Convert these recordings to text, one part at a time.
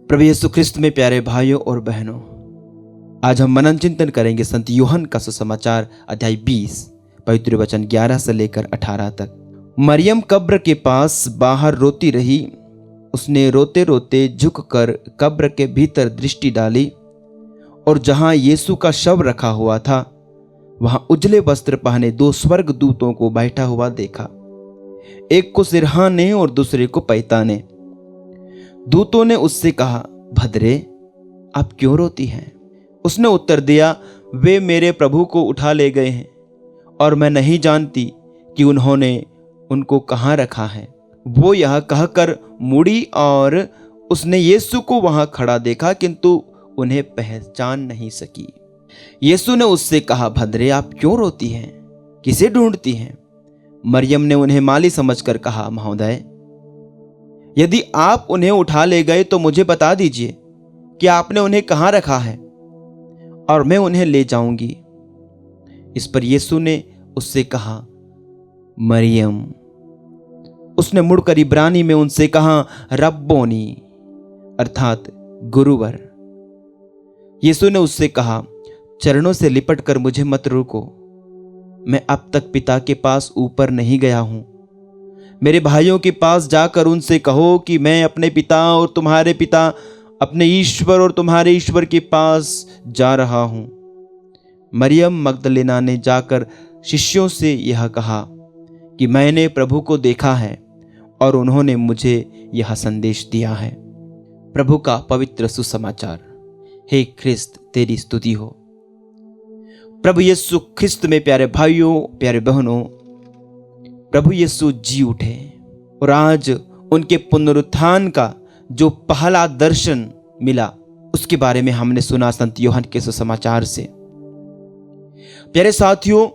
प्रभु यीशु ख्रिस्त में प्यारे भाइयों और बहनों, आज हम मनन चिंतन करेंगे संत यूहन्ना का सुसमाचार अध्याय 20 पवित्र वचन 11 से लेकर 18 तक। मरियम कब्र के पास बाहर रोती रही। उसने रोते रोते झुककर कब्र के भीतर दृष्टि डाली और जहां यीशु का शव रखा हुआ था वहां उजले वस्त्र पहने 2 स्वर्गदूतों को बैठा हुआ देखा, एक को सिरहाने और दूसरे को पैताने। दूतों ने उससे कहा, भद्रे, आप क्यों रोती हैं? उसने उत्तर दिया, वे मेरे प्रभु को उठा ले गए हैं और मैं नहीं जानती कि उन्होंने उनको कहाँ रखा है। वो यह कहकर मुड़ी और उसने यीशु को वहां खड़ा देखा, किंतु उन्हें पहचान नहीं सकी। यीशु ने उससे कहा, भद्रे, आप क्यों रोती हैं? किसे ढूंढती हैं? मरियम ने उन्हें माली समझकर कहा, महोदय, यदि आप उन्हें उठा ले गए तो मुझे बता दीजिए कि आपने उन्हें कहाँ रखा है और मैं उन्हें ले जाऊंगी। इस पर यीशु ने उससे कहा, मरियम। उसने मुड़कर इब्रानी में उनसे कहा, रब्बोनी, अर्थात गुरुवर। यीशु ने उससे कहा, चरणों से लिपटकर मुझे मत रोको। मैं अब तक पिता के पास ऊपर नहीं गया हूं। मेरे भाइयों के पास जाकर उनसे कहो कि मैं अपने पिता और तुम्हारे पिता, अपने ईश्वर और तुम्हारे ईश्वर के पास जा रहा हूं। मरियम मगदलेना ने जाकर शिष्यों से यह कहा कि मैंने प्रभु को देखा है और उन्होंने मुझे यह संदेश दिया है। प्रभु का पवित्र सुसमाचार। हे ख्रिस्त, तेरी स्तुति हो। प्रभु यीशु ख्रिस्त में प्यारे भाइयों, प्यारे बहनों, प्रभु यीशु जी उठे और आज उनके पुनरुत्थान का जो पहला दर्शन मिला उसके बारे में हमने सुना संत यूहन्ना के सुसमाचार से। प्यारे साथियों,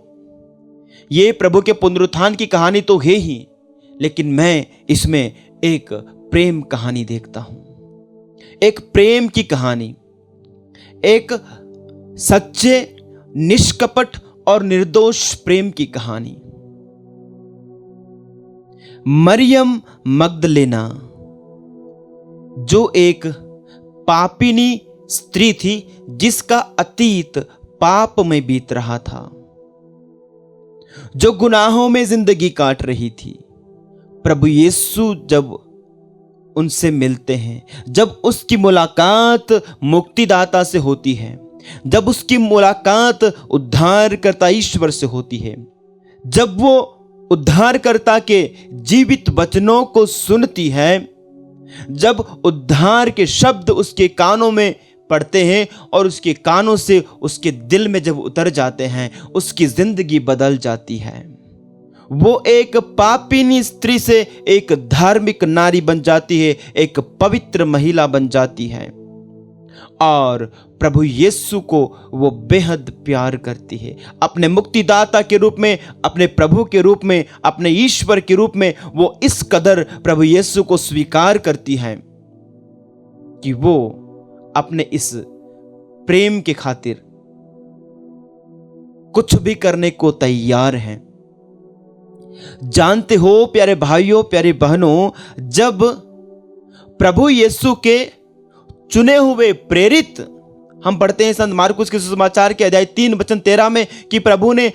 ये प्रभु के पुनरुत्थान की कहानी तो है ही, लेकिन मैं इसमें एक प्रेम कहानी देखता हूं। एक प्रेम की कहानी, एक सच्चे, निष्कपट और निर्दोष प्रेम की कहानी। मरियम मगदलेना, जो एक पापिनी स्त्री थी जिसका अतीत पाप में बीत रहा था, जो गुनाहों में जिंदगी काट रही थी, प्रभु यीशु जब उनसे मिलते हैं, जब उसकी मुलाकात मुक्तिदाता से होती है, जब उसकी मुलाकात उद्धारकर्ता ईश्वर से होती है, जब वो उद्धारकर्ता के जीवित वचनों को सुनती है, जब उद्धार के शब्द उसके कानों में पड़ते हैं और उसके कानों से उसके दिल में जब उतर जाते हैं, उसकी जिंदगी बदल जाती है। वो एक पापिनी स्त्री से एक धार्मिक नारी बन जाती है, एक पवित्र महिला बन जाती है और प्रभु यीशु को वो बेहद प्यार करती है। अपने मुक्तिदाता के रूप में, अपने प्रभु के रूप में, अपने ईश्वर के रूप में वो इस कदर प्रभु यीशु को स्वीकार करती है कि वो अपने इस प्रेम के खातिर कुछ भी करने को तैयार हैं। जानते हो प्यारे भाइयों, प्यारे बहनों, जब प्रभु यीशु के चुने हुए प्रेरित, हम पढ़ते हैं संत मार्कुस के सुसमाचार के अध्याय 3 वचन 13 में कि प्रभु ने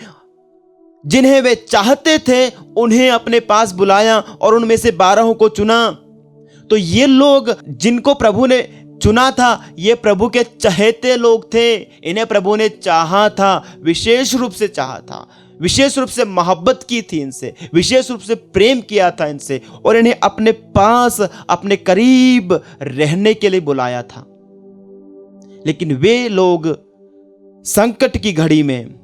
जिन्हें वे चाहते थे उन्हें अपने पास बुलाया और उनमें से 12 को चुना। तो ये लोग जिनको प्रभु ने चुना था, ये प्रभु के चहेते लोग थे। इन्हें प्रभु ने चाहा था, विशेष रूप से चाहा था, विशेष रूप से मोहब्बत की थी इनसे, विशेष रूप से प्रेम किया था इनसे और इन्हें अपने पास, अपने करीब रहने के लिए बुलाया था। लेकिन वे लोग संकट की घड़ी में,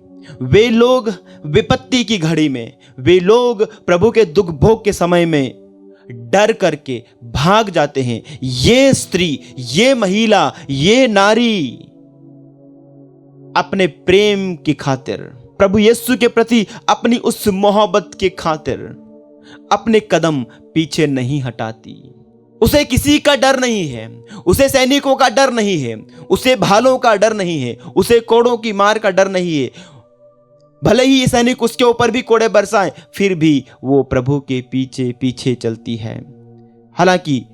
वे लोग विपत्ति की घड़ी में, वे लोग प्रभु के दुख भोग के समय में डर करके भाग जाते हैं। ये स्त्री, ये महिला, ये नारी अपने प्रेम की खातिर, प्रभु यीशु के प्रति अपनी उस मोहब्बत के खातिर अपने कदम पीछे नहीं हटाती। उसे किसी का डर नहीं है, उसे सैनिकों का डर नहीं है, उसे भालों का डर नहीं है, उसे कोड़ों की मार का डर नहीं है। भले ही ये सैनिक उसके ऊपर भी कोड़े बरसाएं, फिर भी वो प्रभु के पीछे पीछे चलती है। हालांकि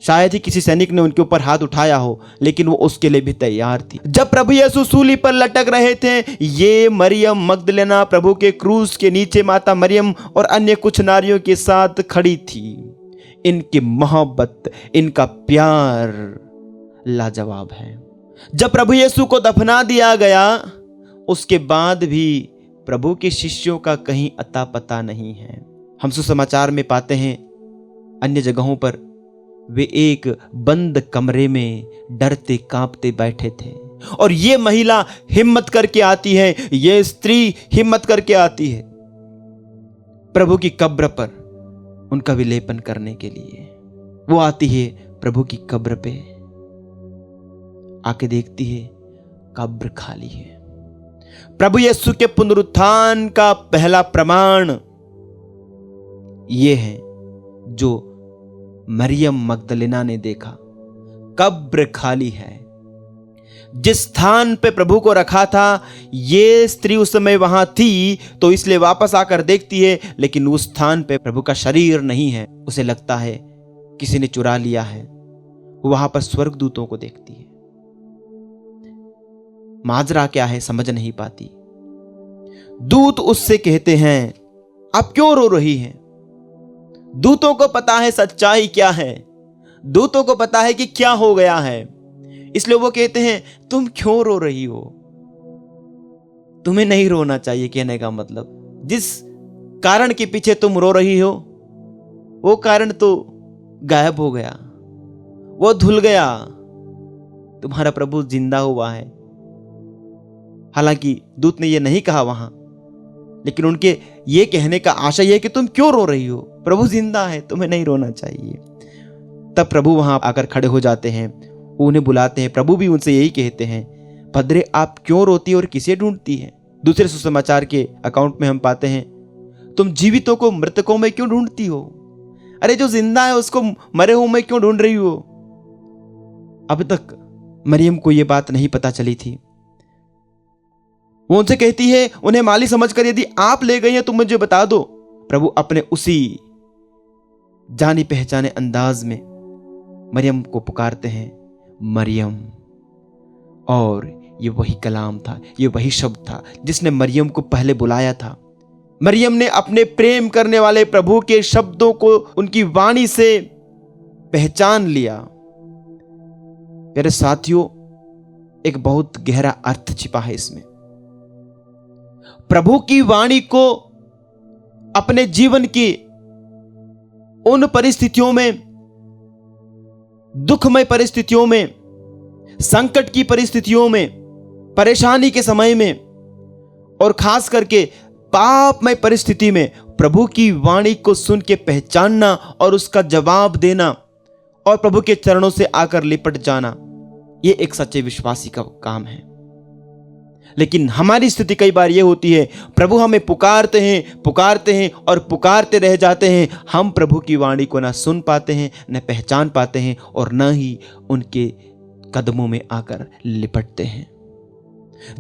शायद ही किसी सैनिक ने उनके ऊपर हाथ उठाया हो, लेकिन वो उसके लिए भी तैयार थी। जब प्रभु यीशु सूली पर लटक रहे थे, ये मरियम मगदलेना प्रभु के क्रूस के नीचे माता मरियम और अन्य कुछ नारियों के साथ खड़ी थी। इनकी मोहब्बत, इनका प्यार लाजवाब है। जब प्रभु यीशु को दफना दिया गया, उसके बाद भी प्रभु के शिष्यों का कहीं अता पता नहीं है। हम सुसमाचार में पाते हैं, अन्य जगहों पर वे एक बंद कमरे में डरते कांपते बैठे थे, और ये महिला हिम्मत करके आती है, ये स्त्री हिम्मत करके आती है प्रभु की कब्र पर उनका विलेपन करने के लिए। वो आती है प्रभु की कब्र पे, आके देखती है कब्र खाली है। प्रभु यीशु के पुनरुत्थान का पहला प्रमाण यह है जो मरियम मगदलेना ने देखा, कब्र खाली है। जिस स्थान पे प्रभु को रखा था, ये स्त्री उस समय वहां थी, तो इसलिए वापस आकर देखती है, लेकिन उस स्थान पे प्रभु का शरीर नहीं है। उसे लगता है किसी ने चुरा लिया है। वहां पर स्वर्गदूतों को देखती है। माजरा क्या है समझ नहीं पाती। दूत उससे कहते हैं, आप क्यों रो रही हैं? दूतों को पता है सच्चाई क्या है, दूतों को पता है कि क्या हो गया है, इसलिए वो कहते हैं तुम क्यों रो रही हो? तुम्हें नहीं रोना चाहिए। कहने का मतलब, जिस कारण के पीछे तुम रो रही हो, वो कारण तो गायब हो गया, वो धुल गया। तुम्हारा प्रभु जिंदा हुआ है। हालांकि दूत ने ये नहीं कहा वहां, लेकिन उनके ये कहने का आशय है कि तुम क्यों रो रही हो? प्रभु जिंदा है, तुम्हें नहीं रोना चाहिए। तब प्रभु वहां आकर खड़े हो जाते हैं, उन्हें बुलाते हैं। प्रभु भी उनसे यही कहते हैं, भद्रे आप क्यों रोती और किसे ढूंढती हैं? दूसरे सुसमाचार के अकाउंट में हम पाते हैं, तुम जीवितों को मृतकों में क्यों ढूंढती हो? अरे जो जिंदा है उसको मरे हुए में क्यों ढूंढ रही हो? अब तक मरियम को यह बात नहीं पता चली थी। वो उनसे कहती है, उन्हें माली समझकर, यदि आप ले गई हैं तो मुझे बता दो। प्रभु अपने उसी जानी पहचाने अंदाज में मरियम को पुकारते हैं, मरियम। और ये वही कलाम था, ये वही शब्द था जिसने मरियम को पहले बुलाया था। मरियम ने अपने प्रेम करने वाले प्रभु के शब्दों को उनकी वाणी से पहचान लिया। मेरे साथियों, एक बहुत गहरा अर्थ छिपा है इसमें। प्रभु की वाणी को अपने जीवन की उन परिस्थितियों में, दुखमय परिस्थितियों में, संकट की परिस्थितियों में, परेशानी के समय में, और खास करके पापमय परिस्थिति में प्रभु की वाणी को सुन के पहचानना और उसका जवाब देना और प्रभु के चरणों से आकर लिपट जाना, यह एक सच्चे विश्वासी का काम है। लेकिन हमारी स्थिति कई बार यह होती है, प्रभु हमें पुकारते हैं और पुकारते रह जाते हैं। हम प्रभु की वाणी को ना सुन पाते हैं, न पहचान पाते हैं, और न ही उनके कदमों में आकर लिपटते हैं।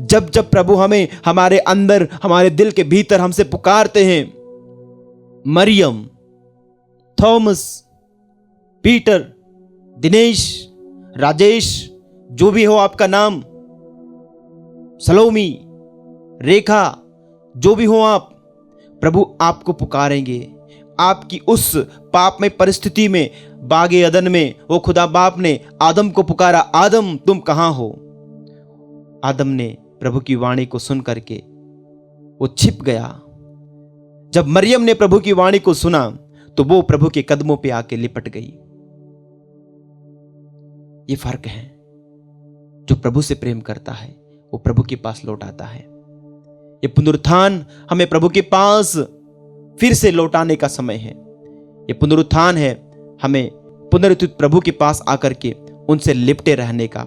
जब जब प्रभु हमें हमारे अंदर, हमारे दिल के भीतर हमसे पुकारते हैं, मरियम, थॉमस, पीटर, दिनेश, राजेश, जो भी हो आपका नाम, सलोमी, रेखा, जो भी हो आप, प्रभु आपको पुकारेंगे। आपकी उस पापमय परिस्थिति में, बागे अदन में, वो खुदा बाप ने आदम को पुकारा, आदम तुम कहां हो? आदम ने प्रभु की वाणी को सुन करके वो छिप गया। जब मरियम ने प्रभु की वाणी को सुना तो वो प्रभु के कदमों पे आके लिपट गई। ये फर्क है। जो प्रभु से प्रेम करता है वो प्रभु के पास लौट आता है। ये पुनरुत्थान हमें प्रभु के पास फिर से लौटाने का समय है। ये पुनरुत्थान है हमें पुनरुत्थित प्रभु के पास आकर के उनसे लिपटे रहने का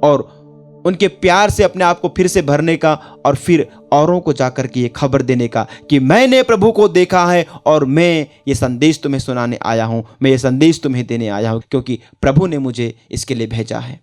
और उनके प्यार से अपने आप को फिर से भरने का, और फिर औरों को जाकर के ये खबर देने का कि मैंने प्रभु को देखा है और मैं ये संदेश तुम्हें सुनाने आया हूं, मैं ये संदेश तुम्हें देने आया हूं, क्योंकि प्रभु ने मुझे इसके लिए भेजा है।